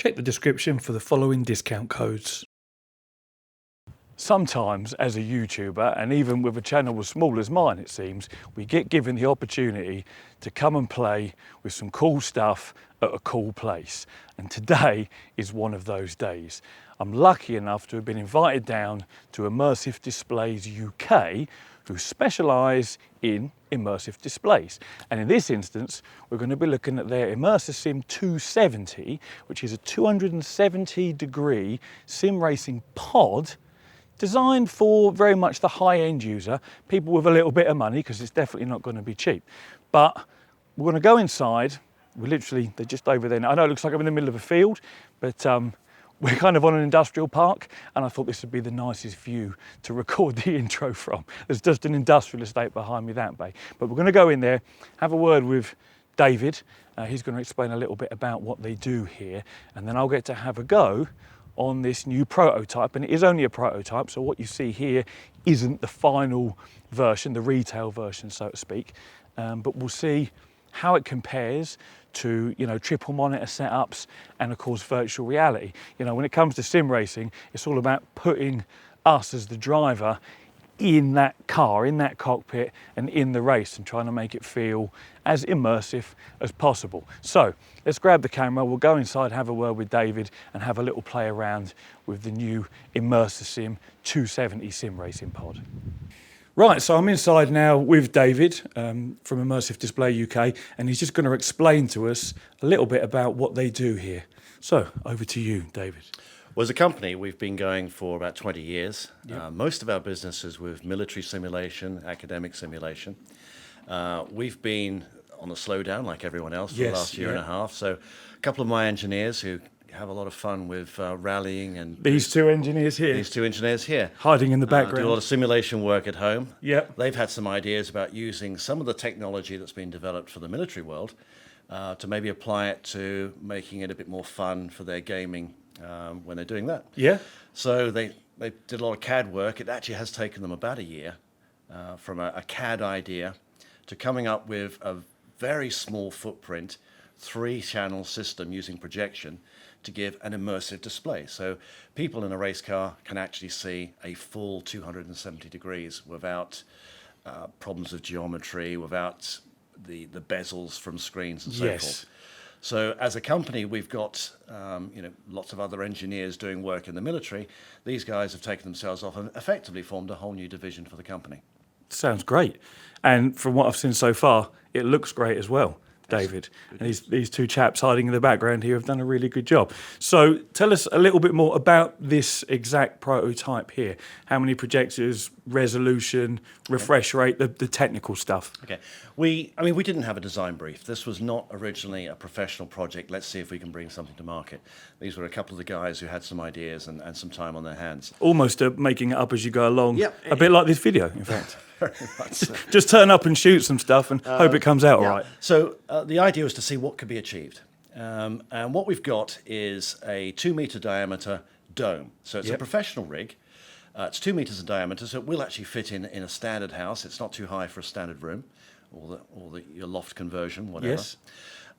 Check the description for the following discount codes. Sometimes as a YouTuber, and even with a channel as small as mine it seems, we get given the opportunity to come and play with some cool stuff at a cool place. And today is one of those days. I'm lucky enough to have been invited down to Immersive Displays UK, who specialise in immersive displays. And in this instance, we're going to be looking at their Immersive Sim 270, which is a 270-degree sim racing pod designed for very much the high-end user, people with a little bit of money, because it's definitely not going to be cheap. But we're going to go inside. They're just over there now. I know it looks like I'm in the middle of a field, but we're kind of on an industrial park, and I thought this would be the nicest view to record the intro from. There's just an industrial estate behind me that way. But we're going to go in there, have a word with David. He's going to explain a little bit about what they do here, and then I'll get to have a go on this new prototype. And it is only a prototype, so what you see here isn't the final version, the retail version, so to speak. But we'll see how it compares to, triple monitor setups and of course virtual reality. When it comes to sim racing, it's all about putting us as the driver in that car, in that cockpit and in the race, and trying to make it feel as immersive as possible. So let's grab the camera, we'll go inside, have a word with David and have a little play around with the new Immersive Sim 270 sim racing pod. Right, so I'm inside now with David from Immersive Display UK, and he's just going to explain to us a little bit about what they do here. So, over to you, David. Well, as a company, we've been going for about 20 years. Yep. Most of our business is with military simulation, academic simulation. We've been on the slowdown like everyone else for the last year and a half. So a couple of my engineers who have a lot of fun with rallying and these two engineers here hiding in the background do a lot of simulation work at home. Yep. They've had some ideas about using some of the technology that's been developed for the military world to maybe apply it to making it a bit more fun for their gaming when they're doing that. Yeah. So they did a lot of CAD work. It actually has taken them about a year from a CAD idea to coming up with a very small footprint 3-channel system using projection to give an immersive display. So people in a race car can actually see a full 270 degrees without problems of geometry, without the bezels from screens and so forth. So as a company, we've got lots of other engineers doing work in the military. These guys have taken themselves off and effectively formed a whole new division for the company. Sounds great. And from what I've seen so far, it looks great as well, David. And these two chaps hiding in the background here have done a really good job. So tell us a little bit more about this exact prototype here. How many projectors, resolution, refresh rate, the technical stuff. Okay. We didn't have a design brief. This was not originally a professional project. Let's see if we can bring something to market. These were a couple of the guys who had some ideas and some time on their hands. Almost making it up as you go along. Yep. A bit like this video, in fact. Very much so. Just turn up and shoot some stuff and hope it comes out all right. So the idea was to see what could be achieved. And what we've got is a 2-meter diameter dome. So it's a professional rig. It's 2 meters in diameter, so it will actually fit in a standard house. It's not too high for a standard room, or your loft conversion, whatever. Yes.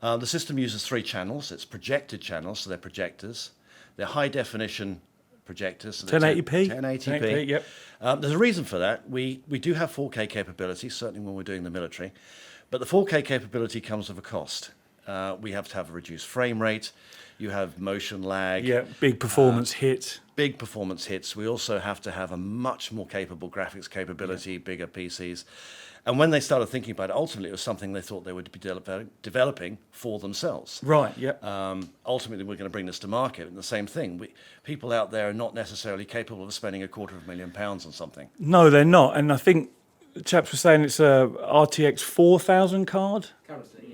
The system uses 3 channels. It's projected channels, so they're projectors. They're high definition projectors. So 1080p? 1080p. Yep. There's a reason for that. We do have 4K capability, certainly when we're doing the military, but the 4K capability comes with a cost. We have to have a reduced frame rate. You have motion lag. Yeah, big performance hit. Big performance hits. We also have to have a much more capable graphics capability, bigger PCs. And when they started thinking about it, ultimately it was something they thought they would be developing for themselves. Right, yeah. Ultimately, we're going to bring this to market, and the same thing. People out there are not necessarily capable of spending £250,000 on something. No, they're not. And I think the chaps were saying it's a RTX 4000 card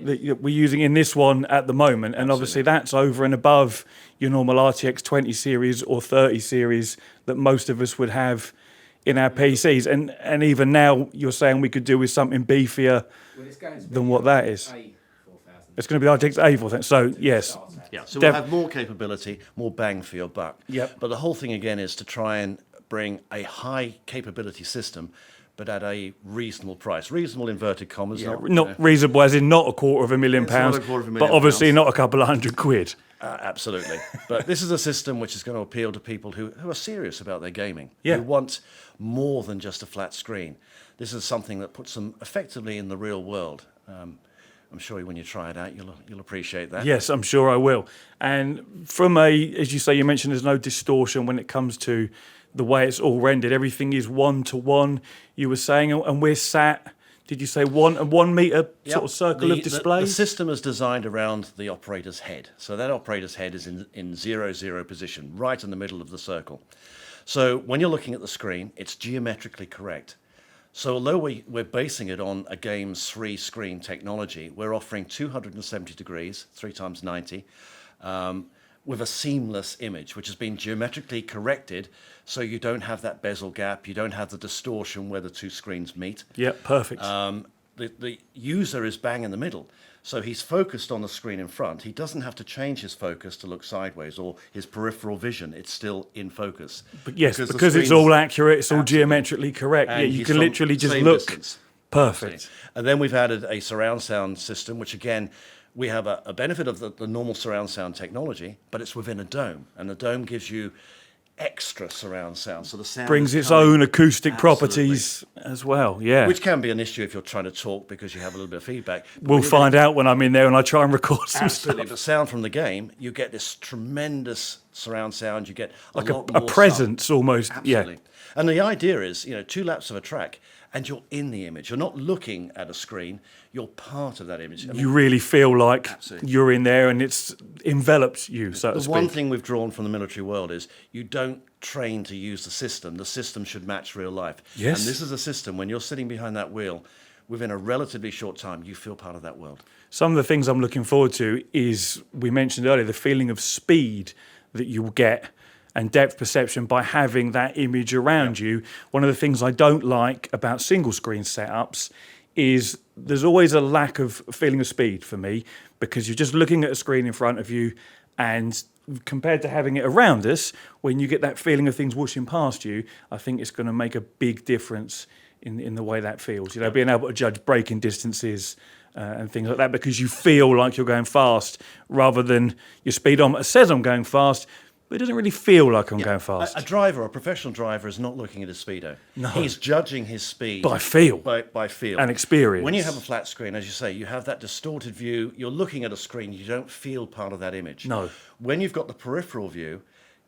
that we're using in this one at the moment. And obviously that's over and above your normal RTX 20 series or 30 series that most of us would have in our PCs. And even now you're saying we could do with something beefier than what that is. It's going to be RTX A4000. So yes. Yeah, so we'll have more capability, more bang for your buck. Yep. But the whole thing again is to try and bring a high capability system but at a reasonable price. Reasonable inverted commas. Yeah, not reasonable as in not £250,000, not £250,000, but obviously not a couple of £100. Absolutely. But this is a system which is going to appeal to people who are serious about their gaming, Yeah. who want more than just a flat screen. This is something that puts them effectively in the real world. I'm sure when you try it out, you'll appreciate that. Yes, I'm sure I will. And from as you say, you mentioned there's no distortion when it comes to the way it's all rendered. Everything is 1-to-1, you were saying, and we're sat, did you say 1 meter sort of circle of displays? The system is designed around the operator's head. So that operator's head is in 0-0 position, right in the middle of the circle. So when you're looking at the screen, it's geometrically correct. So although we're basing it on a game's 3-screen technology, we're offering 270 degrees, 3 times 90, with a seamless image, which has been geometrically corrected so you don't have that bezel gap, you don't have the distortion where the 2 screens meet. Yep, perfect. The user is bang in the middle. So he's focused on the screen in front. He doesn't have to change his focus to look sideways or his peripheral vision. It's still in focus. But yes, because it's all accurate, it's all geometrically correct. And yeah, you can literally just look. Distance. Perfect. And then we've added a surround sound system, which again, we have a benefit of the normal surround sound technology, but it's within a dome. And the dome gives you extra surround sound. So the sound Brings its own acoustic properties as well, yeah. Which can be an issue if you're trying to talk because you have a little bit of feedback. We'll find out when I'm in there and I try and record some Absolutely. stuff. But sound from the game, you get this tremendous surround sound. You get Like lot a more presence almost. Absolutely. Yeah. And the idea is, 2 laps of a track and you're in the image. You're not looking at a screen. You're part of that image. You really feel like Absolutely. you're in there and it's envelops you, so to The speak. one thing we've drawn from the military world is you don't train to use the system. The system should match real life. Yes. And this is a system, when you're sitting behind that wheel, within a relatively short time, you feel part of that world. Some of the things I'm looking forward to is, we mentioned earlier, the feeling of speed that you'll get and depth perception by having that image around you. One of the things I don't like about single screen setups is there's always a lack of feeling of speed for me, because you're just looking at a screen in front of you, and compared to having it around us, when you get that feeling of things whooshing past you, I think it's going to make a big difference in the way that feels. Being able to judge braking distances and things like that, because you feel like you're going fast rather than your speedometer says I'm going fast, but it doesn't really feel like I'm going fast. A driver, a professional driver, is not looking at his speedo. No. He's judging his speed By feel. By feel And experience. When you have a flat screen, as you say, you have that distorted view. You're looking at a screen. You don't feel part of that image. No. When you've got the peripheral view,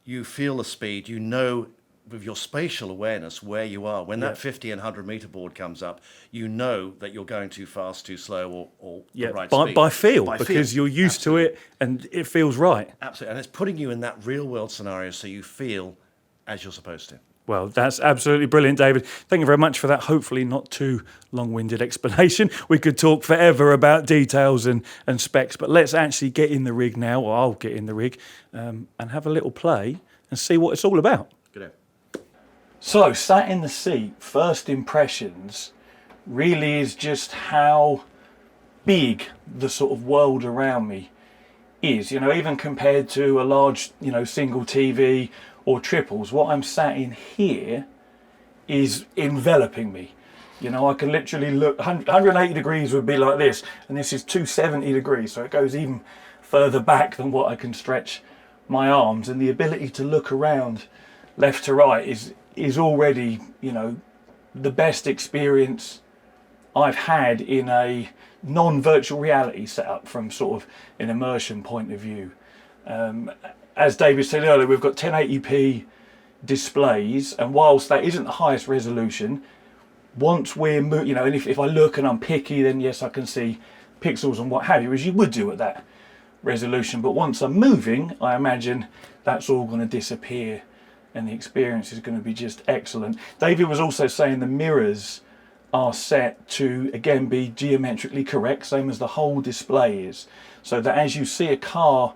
you feel the speed. You know, with your spatial awareness, where you are. When that 50 and 100 meter board comes up, you know that you're going too fast, too slow, or the right speed. By feel, By because feel. you're used to it and it feels right. Absolutely. And it's putting you in that real world scenario so you feel as you're supposed to. Well, that's absolutely brilliant, David. Thank you very much for that, hopefully not too long-winded explanation. We could talk forever about details and specs, but let's actually get in the rig now, or I'll get in the rig, and have a little play and see what it's all about. Good day. So, sat in the seat, first impressions really is just how big the sort of world around me is. Even compared to a large, single TV or triples, what I'm sat in here is enveloping me. I can literally look, 180 degrees would be like this, and this is 270 degrees, so it goes even further back than what I can stretch my arms, and the ability to look around left to right is already, the best experience I've had in a non-virtual reality setup from sort of an immersion point of view. As David said earlier, we've got 1080p displays, and whilst that isn't the highest resolution, once we're, and if I look and I'm picky, then yes, I can see pixels and what have you, as you would do at that resolution. But once I'm moving, I imagine that's all going to disappear, and the experience is going to be just excellent. David was also saying the mirrors are set to, again, be geometrically correct, same as the whole display is, so that as you see a car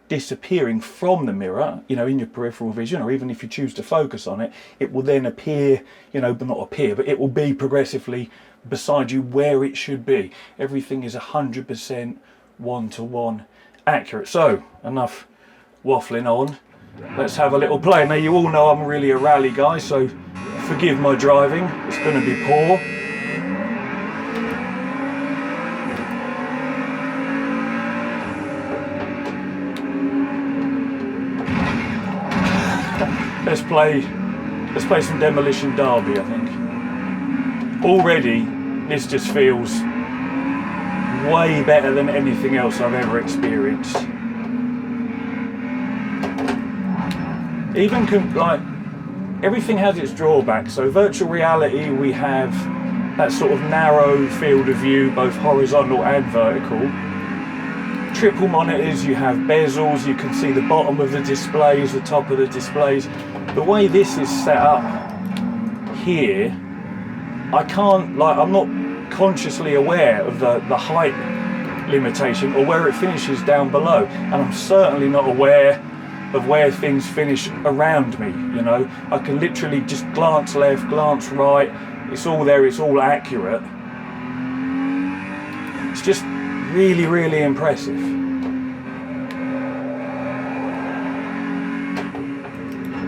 disappearing from the mirror, in your peripheral vision, or even if you choose to focus on it, it will then appear, but not appear, but it will be progressively beside you where it should be. Everything is 100% one-to-one accurate. So, enough waffling on. Let's have a little play. Now, you all know I'm really a rally guy, so forgive my driving. It's going to be poor. let's play some Demolition Derby, I think. Already, this just feels way better than anything else I've ever experienced. Even like, everything has its drawbacks. So virtual reality, we have that sort of narrow field of view, both horizontal and vertical. Triple monitors, you have bezels, you can see the bottom of the displays, the top of the displays. The way this is set up here, I can't, like, I'm not consciously aware of the height limitation or where it finishes down below, and I'm certainly not aware of where things finish around me. You know, I can literally just glance left, glance right, it's all there, it's all accurate. It's just really, really impressive.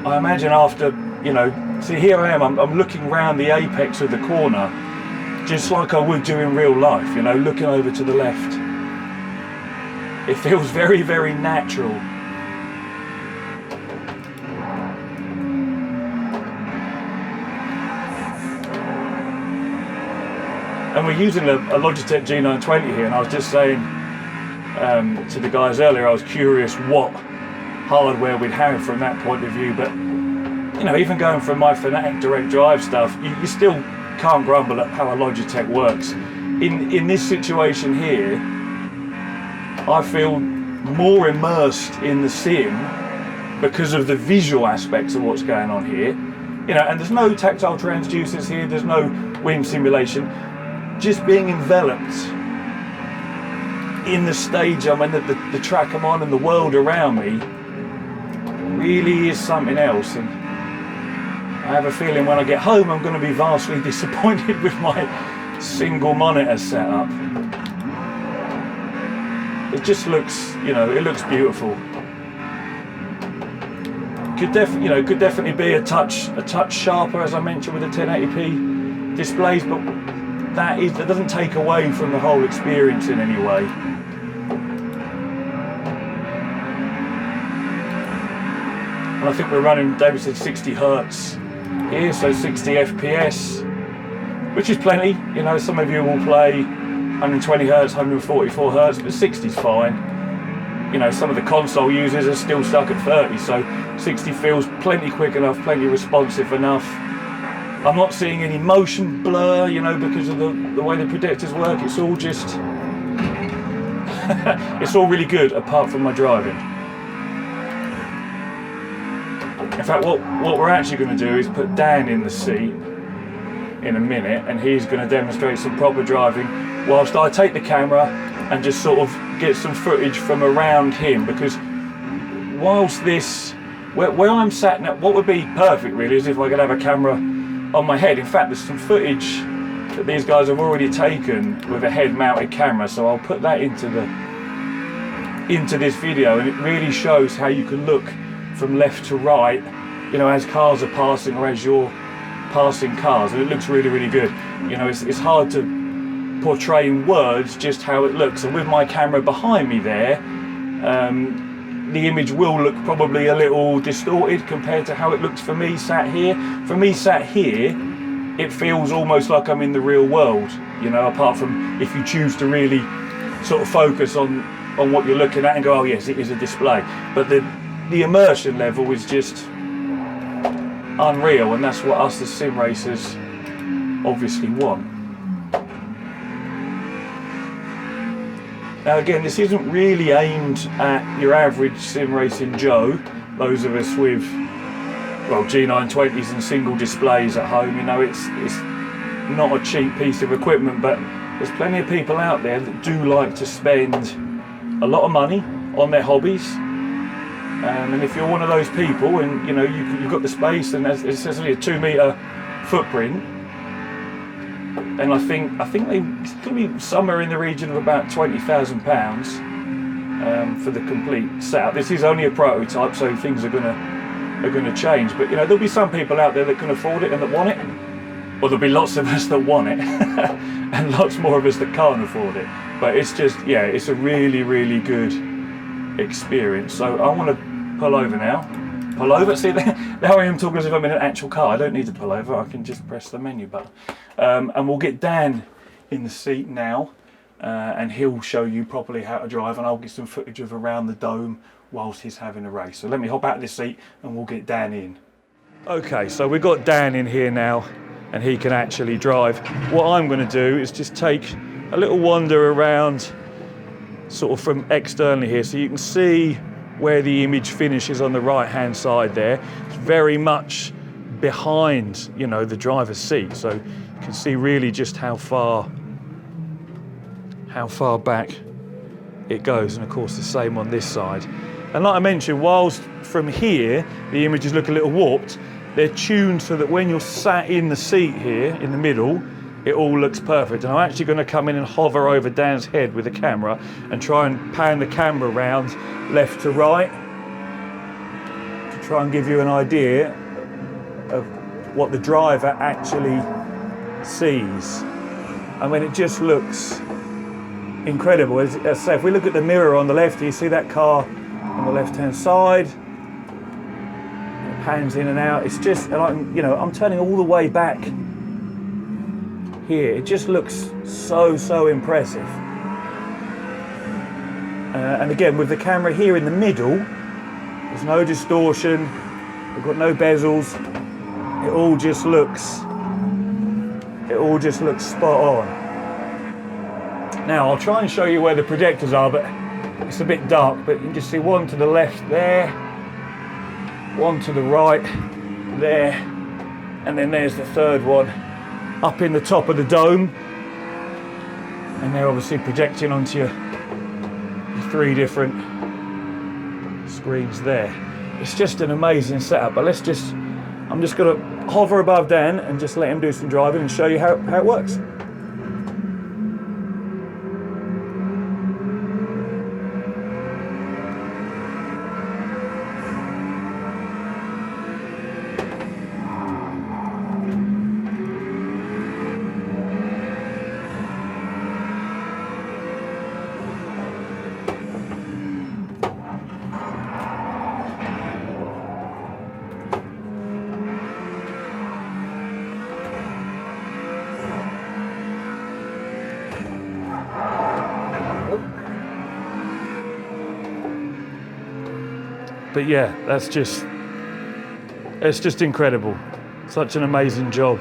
I imagine after, you know, see, here I am, I'm looking round the apex of the corner, just like I would do in real life, you know, looking over to the left. It feels very, very natural. And we're using a Logitech G920 here, and I was just saying to the guys earlier, I was curious what hardware we'd have from that point of view, but you know, even going from my Fanatic Direct Drive stuff, you still can't grumble at how a Logitech works. In this situation here, I feel more immersed in the sim because of the visual aspects of what's going on here. You know, and there's no tactile transducers here, there's no wind simulation. Just being enveloped in the stage I'm in, the track I'm on, and the world around me really is something else. And I have a feeling when I get home I'm going to be vastly disappointed with my single monitor setup. It just looks, you know, it looks beautiful. Could definitely be a touch sharper, as I mentioned, with the 1080p displays, but that doesn't take away from the whole experience in any way. And I think we're running, David said, 60 hertz here, so 60 FPS, which is plenty. You know, some of you will play 120 hertz, 144 hertz, but 60 is fine. You know, some of the console users are still stuck at 30, so 60 feels plenty quick enough, plenty responsive enough. I'm not seeing any motion blur, you know, because of the way the projectors work. It's all just, it's all really good apart from my driving. In fact, what we're actually going to do is put Dan in the seat in a minute, and he's going to demonstrate some proper driving whilst I take the camera and just sort of get some footage from around him, because whilst this, where I'm sat now, what would be perfect really is if I could have a camera on my head. In fact, there's some footage that these guys have already taken with a head-mounted camera, so I'll put that into this video, and it really shows how you can look from left to right, you know, as cars are passing or as you're passing cars, and it looks really, really good. You know, it's hard to portray in words just how it looks, and with my camera behind me there, the image will look probably a little distorted compared to how it looks for me sat here. For me sat here, it feels almost like I'm in the real world, you know, apart from if you choose to really sort of focus on what you're looking at and go, oh yes, it is a display. But the immersion level is just unreal, and that's what us as sim racers obviously want. Now again, this isn't really aimed at your average sim racing Joe, those of us with, well, G920s and single displays at home. You know, it's not a cheap piece of equipment, but there's plenty of people out there that do like to spend a lot of money on their hobbies. And if you're one of those people, and you know you've got the space, and it's essentially a 2 metre footprint, and I think it's going to be somewhere in the region of about £20,000 for the complete setup. This is only a prototype, so things are going to change. But you know, there'll be some people out there that can afford it and that want it. Well, there'll be lots of us that want it, and lots more of us that can't afford it. But it's just, yeah, it's a really, really good experience. So I want to pull over now pull over. See, now I am talking as if I'm in an actual car. I don't need to pull over. I can just press the menu button. And we'll get Dan in the seat now, and he'll show you properly how to drive, and I'll get some footage of around the dome whilst he's having a race. So let me hop out of this seat and we'll get Dan in. Okay, so we've got Dan in here now, and he can actually drive. What I'm going to do is just take a little wander around sort of from externally here, so you can see where the image finishes on the right hand side there. It's very much behind, you know, the driver's seat, so you can see really just how far back it goes, and of course the same on this side. And like I mentioned, whilst from here the images look a little warped, they're tuned so that when you're sat in the seat here in the middle, it all looks perfect. And I'm actually going to come in and hover over Dan's head with the camera and try and pan the camera around left to right to try and give you an idea of what the driver actually sees. I mean, it just looks incredible. As I say, if we look at the mirror on the left, you see that car on the left-hand side. It pans in and out. It's just, and I'm turning all the way back here. It just looks so impressive. And again, with the camera here in the middle, there's no distortion. We've got no bezels. It all just looks spot on. Now I'll try and show you where the projectors are, but it's a bit dark, but you can just see one to the left there, one to the right there, and then there's the third one up in the top of the dome, and they're obviously projecting onto your 3 different screens there. It's just an amazing setup, but I'm just going to hover above Dan and just let him do some driving and show you how it works. But yeah, it's just incredible. Such an amazing job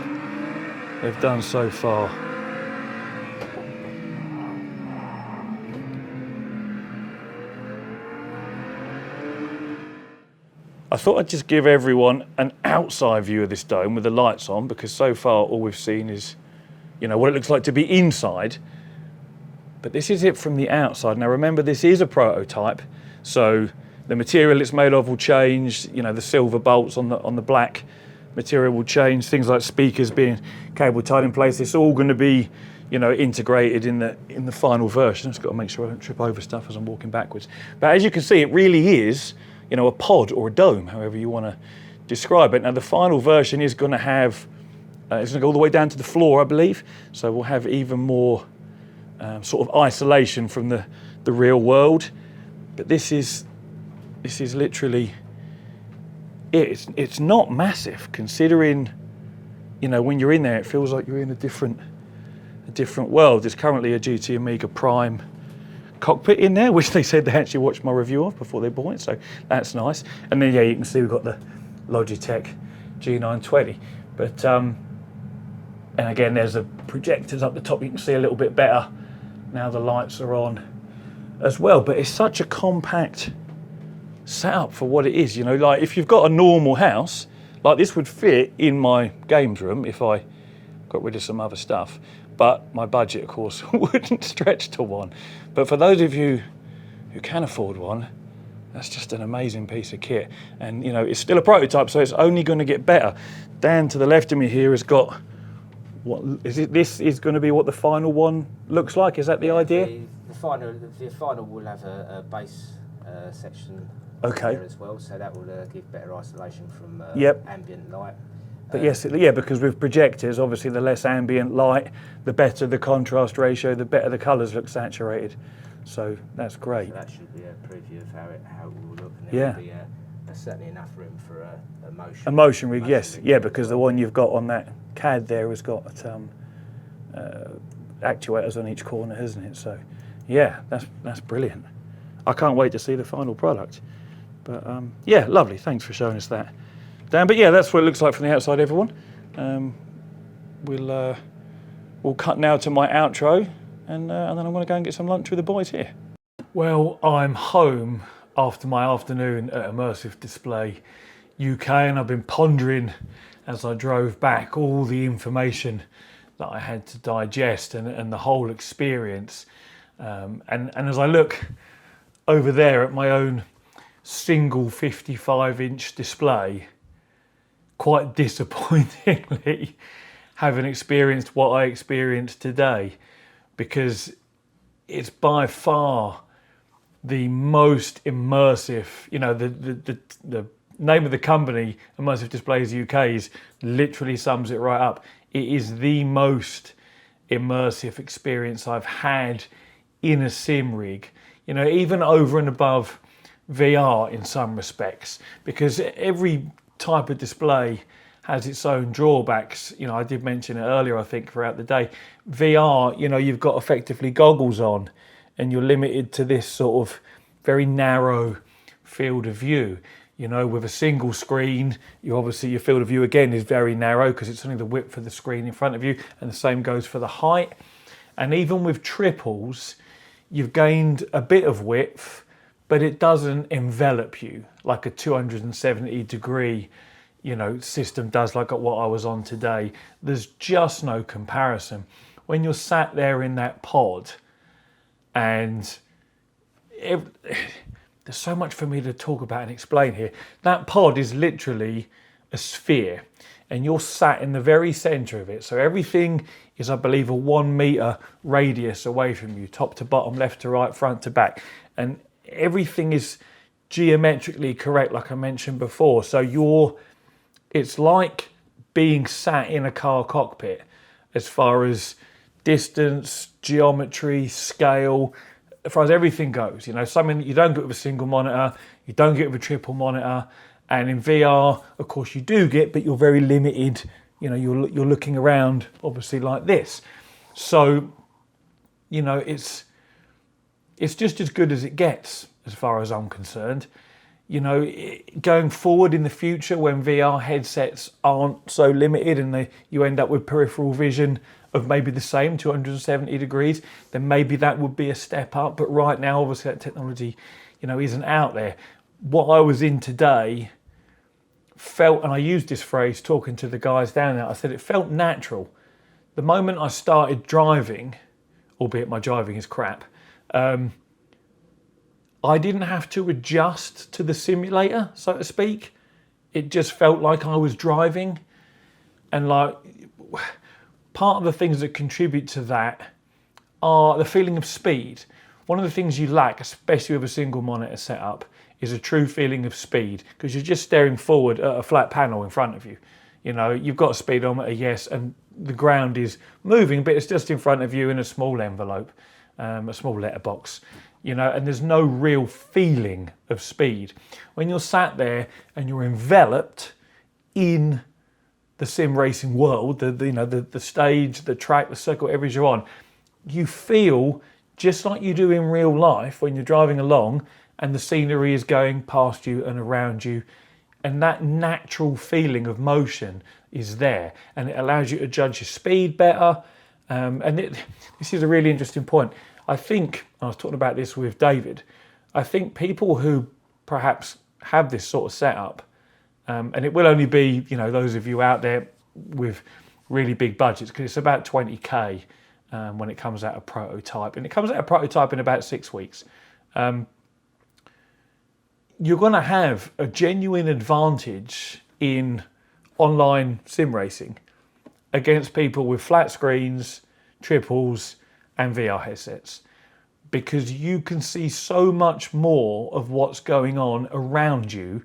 they've done so far. I thought I'd just give everyone an outside view of this dome with the lights on, because so far all we've seen is, you know, what it looks like to be inside. But this is it from the outside. Now remember, this is a prototype, so the material it's made of will change. You know, the silver bolts on the black material will change. Things like speakers being cable tied in place. It's all going to be, you know, integrated in the final version. I've just got to make sure I don't trip over stuff as I'm walking backwards. But as you can see, it really is, you know, a pod or a dome, however you want to describe it. Now the final version is going to have, it's going to go all the way down to the floor, I believe. So we'll have even more sort of isolation from the real world. But this is literally it. It's not massive, considering, you know, when you're in there, it feels like you're in a different world. There's currently a GT Amiga Prime cockpit in there, which they said they actually watched my review of before they bought it, so that's nice. And then yeah, you can see we've got the Logitech G920. But and again, there's the projectors up the top. You can see a little bit better now the lights are on as well. But it's such a compact setup for what it is. You know, like if you've got a normal house, like this would fit in my games room if I got rid of some other stuff. But my budget, of course, wouldn't stretch to one. But for those of you who can afford one, that's just an amazing piece of kit. And you know, it's still a prototype, so it's only going to get better. Dan to the left of me here has got, what is it? This is going to be what the final one looks like. Is that the idea? The final will have a bass section there as well, so that will give better isolation from ambient light. But yes, yeah, because with projectors, obviously the less ambient light, the better the contrast ratio, the better the colours look saturated. So that's great. So that should be a preview of how it will look. And yeah. There'll be There's certainly enough room for a motion. A motion rig, yes, rig yeah, because the one you've got on that CAD there has got actuators on each corner, hasn't it? So, yeah, that's brilliant. I can't wait to see the final product. But yeah, lovely. Thanks for showing us that, Dan. But yeah, that's what it looks like from the outside, everyone. We'll cut now to my outro, and then I'm going to go and get some lunch with the boys here. Well, I'm home after my afternoon at Immersive Display UK, and I've been pondering as I drove back all the information that I had to digest and the whole experience. And as I look over there at my own single 55-inch display, quite disappointingly, having experienced what I experienced today, because it's by far the most immersive, the name of the company, Immersive Displays UK, literally sums it right up. It is the most immersive experience I've had in a sim rig, even over and above VR in some respects, because every type of display has its own drawbacks. I did mention it earlier, I think, throughout the day. VR, you've got effectively goggles on and you're limited to this sort of very narrow field of view. With a single screen, your field of view again is very narrow because it's only the width of the screen in front of you, and the same goes for the height. And even with triples, you've gained a bit of width, but it doesn't envelop you like a 270-degree system does, like what I was on today. There's just no comparison. When you're sat there in that pod, and there's so much for me to talk about and explain here. That pod is literally a sphere, and you're sat in the very center of it. So everything is, I believe, a 1 meter radius away from you, top to bottom, left to right, front to back. And everything is geometrically correct, like I mentioned before. So it's like being sat in a car cockpit as far as distance, geometry, scale, as far as everything goes. Something that you don't get with a single monitor, you don't get with a triple monitor, and in VR, of course, you do get, but you're very limited. You're looking around, obviously, like this. So, it's just as good as it gets, as far as I'm concerned. Going forward in the future, when VR headsets aren't so limited and you end up with peripheral vision of maybe the same 270 degrees, then maybe that would be a step up. But right now, obviously, that technology, isn't out there. What I was in today felt, and I used this phrase talking to the guys down there, I said it felt natural. The moment I started driving, albeit my driving is crap, I didn't have to adjust to the simulator, so to speak. It just felt like I was driving. And part of the things that contribute to that are the feeling of speed. One of the things you lack, especially with a single monitor setup, is a true feeling of speed, because you're just staring forward at a flat panel in front of you. You've got a speedometer, yes, and the ground is moving, but it's just in front of you in a small envelope, a small letterbox. And there's no real feeling of speed. When you're sat there and you're enveloped in the sim racing world, the stage, the track, the circle, whatever you're on, you feel just like you do in real life when you're driving along and the scenery is going past you and around you. And that natural feeling of motion is there, and it allows you to judge your speed better. This is a really interesting point. I think, I was talking about this with David, I think people who perhaps have this sort of setup, and it will only be, those of you out there with really big budgets, because it's about 20k when it comes out of prototype, and it comes out of prototype in about 6 weeks. You're going to have a genuine advantage in online sim racing against people with flat screens, triples, and VR headsets, because you can see so much more of what's going on around you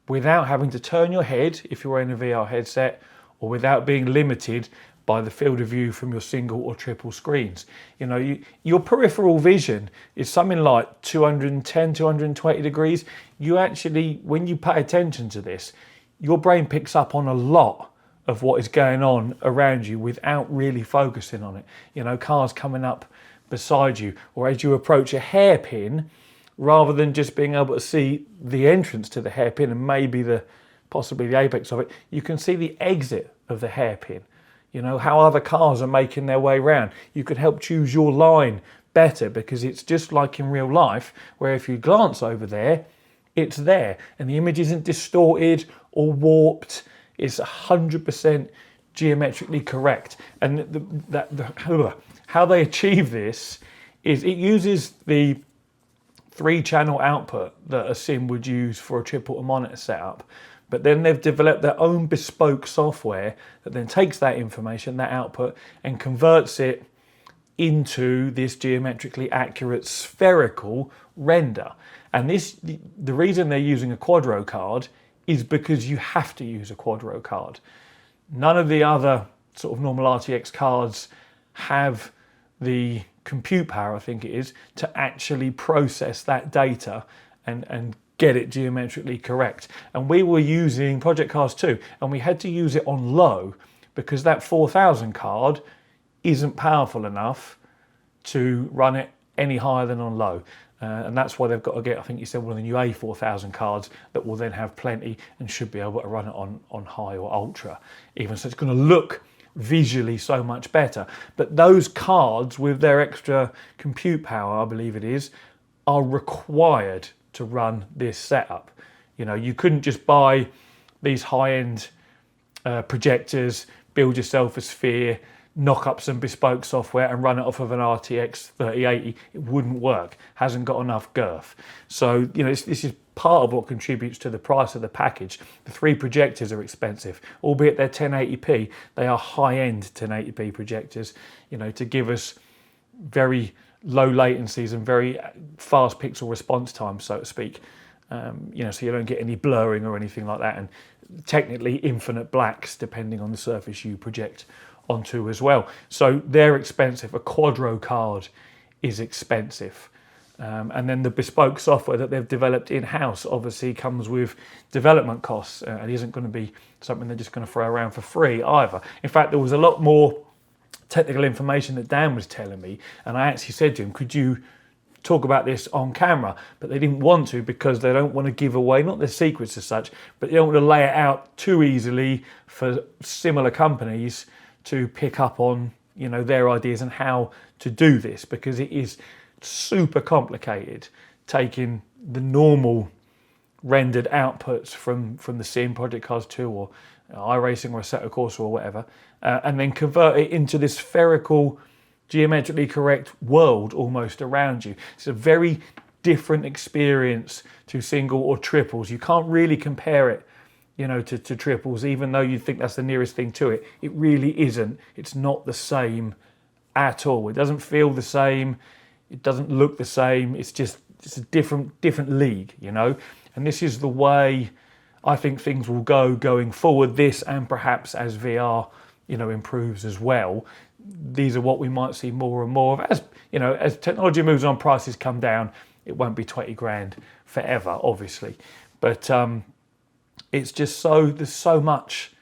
without having to turn your head if you're wearing a VR headset, or without being limited by the field of view from your single or triple screens. You know, your peripheral vision is something like 210, 220 degrees. You actually, when you pay attention to this, your brain picks up on a lot of what is going on around you without really focusing on it. You know, cars coming up beside you, or as you approach a hairpin, rather than just being able to see the entrance to the hairpin and maybe possibly the apex of it, you can see the exit of the hairpin. You know, how other cars are making their way around. You can help choose your line better, because it's just like in real life, where if you glance over there, it's there, and the image isn't distorted or warped. It's 100% geometrically correct. And how they achieve this is it uses the 3-channel output that a sim would use for a triple monitor setup, but then they've developed their own bespoke software that then takes that information, that output, and converts it into this geometrically accurate spherical render. And the reason they're using a Quadro card is because you have to use a Quadro card. None of the other sort of normal RTX cards have the compute power, I think it is, to actually process that data and get it geometrically correct. And we were using Project Cars 2, and we had to use it on low because that 4000 card isn't powerful enough to run it any higher than on low. And that's why they've got to get, I think you said, one of the new A4000 cards that will then have plenty and should be able to run it on high or ultra even. So it's going to look visually so much better. But those cards with their extra compute power, I believe it is, are required to run this setup. You know, you couldn't just buy these high-end projectors, build yourself a sphere, knock up some bespoke software and run it off of an RTX 3080. It wouldn't work. Hasn't got enough girth. So, you know, this is part of what contributes to the price of the package. The 3 projectors are expensive, albeit they're 1080p. They are high-end 1080p projectors, you know, to give us very low latencies and very fast pixel response time, so to speak. You know, so you don't get any blurring or anything like that, and technically infinite blacks depending on the surface you project onto as well. So they're expensive. A Quadro card is expensive. And then the bespoke software that they've developed in-house obviously comes with development costs. It isn't going to be something they're just going to throw around for free either. In fact, there was a lot more technical information that Dan was telling me, and I actually said to him, could you talk about this on camera? But they didn't want to, because they don't want to give away, not their secrets as such, but they don't want to lay it out too easily for similar companies to pick up on, you know, their ideas and how to do this, because it is super complicated taking the normal rendered outputs from the sim, Project Cars 2 or iRacing or Assetto Corsa or whatever, and then convert it into this spherical, geometrically correct world almost around you. It's a very different experience to single or triples. You can't really compare it, you know, to triples, even though you think that's the nearest thing to it. It really isn't. It's not the same at all. It doesn't feel the same. It doesn't look the same. It's a different league, you know. And this is the way I think things will go going forward. This, and perhaps as VR, you know, improves as well. These are what we might see more and more of. As you know, as technology moves on, prices come down. It won't be 20 grand forever, obviously, but it's just there's so much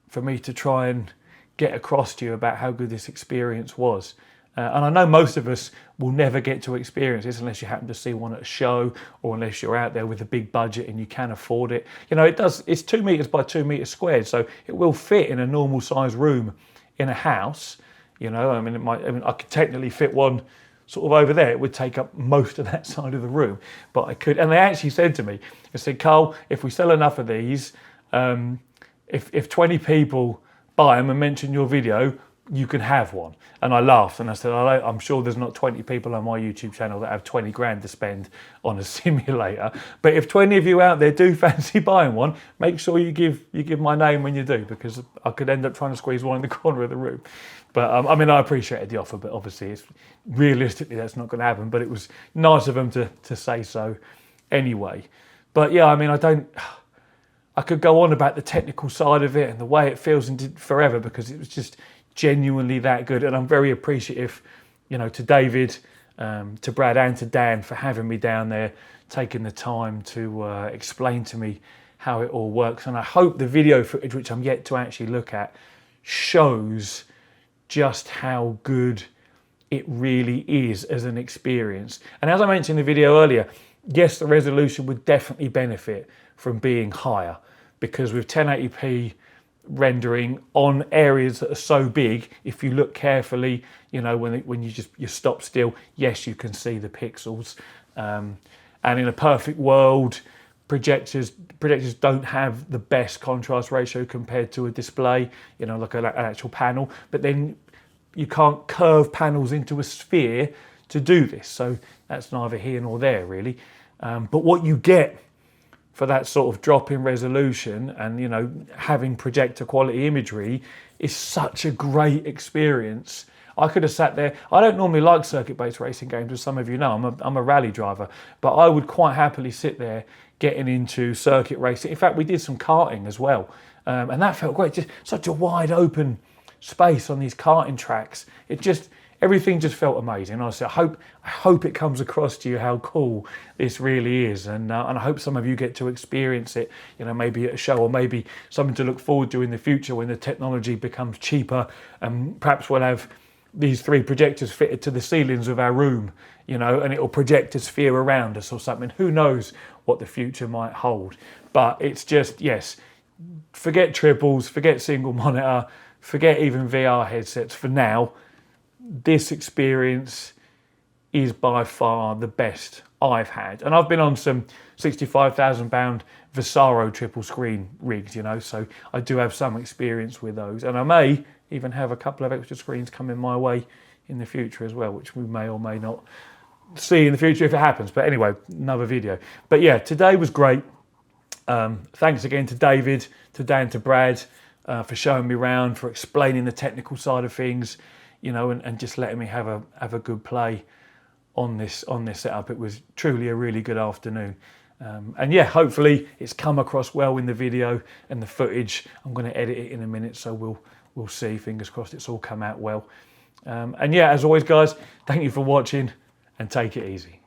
for me to try and get across to you about how good this experience was. And I know most of us will never get to experience this unless you happen to see one at a show, or unless you're out there with a big budget and you can afford it. You know, it's 2 meters by 2 meters squared, so it will fit in a normal size room in a house. You know, I mean, I could technically fit one sort of over there. It would take up most of that side of the room, but I could. And they actually said to me, they said, Carl, if we sell enough of these, if 20 people buy them and mention your video, you can have one. And I laughed and I said, I'm sure there's not 20 people on my YouTube channel that have 20 grand to spend on a simulator, but if 20 of you out there do fancy buying one, make sure you give my name when you do, because I could end up trying to squeeze one in the corner of the room. But I mean, I appreciated the offer, but obviously it's realistically that's not going to happen, but it was nice of them to say so anyway. But yeah, I mean, I could go on about the technical side of it and the way it feels forever, because it was just, genuinely that good. And I'm very appreciative, you know, to David, to Brad and to Dan for having me down there, taking the time to explain to me how it all works. And I hope the video footage, which I'm yet to actually look at, shows just how good it really is as an experience. And as I mentioned in the video earlier, yes, the resolution would definitely benefit from being higher, because with 1080p rendering on areas that are so big, if you look carefully, you know, when you stop still, yes, you can see the pixels. And in a perfect world, projectors don't have the best contrast ratio compared to a display, you know, like an actual panel, but then you can't curve panels into a sphere to do this. So that's neither here nor there really. But what you get for that sort of drop in resolution and, you know, having projector quality imagery is such a great experience. I could have sat there. I don't normally like circuit-based racing games, as some of you know. I'm a rally driver, but I would quite happily sit there getting into circuit racing. In fact, we did some karting as well, and that felt great. Just such a wide open space on these karting tracks. Everything just felt amazing. Honestly, I hope it comes across to you how cool this really is, and I hope some of you get to experience it. You know, maybe at a show, or maybe something to look forward to in the future when the technology becomes cheaper, and perhaps we'll have these 3 projectors fitted to the ceilings of our room, you know, and it'll project a sphere around us or something. Who knows what the future might hold? But it's just, yes, forget triples, forget single monitor, forget even VR headsets for now. This experience is by far the best I've had. And I've been on some £65,000 Visaro triple screen rigs, you know, so I do have some experience with those. And I may even have a couple of extra screens coming my way in the future as well, which we may or may not see in the future if it happens. But anyway, another video. But yeah, today was great. Thanks again to David, to Dan, to Brad for showing me around, for explaining the technical side of things, you know, and just letting me have a good play on this setup. It was truly a really good afternoon. And yeah, hopefully it's come across well in the video and the footage. I'm going to edit it in a minute, so we'll see. Fingers crossed it's all come out well. And yeah, as always, guys, thank you for watching and take it easy.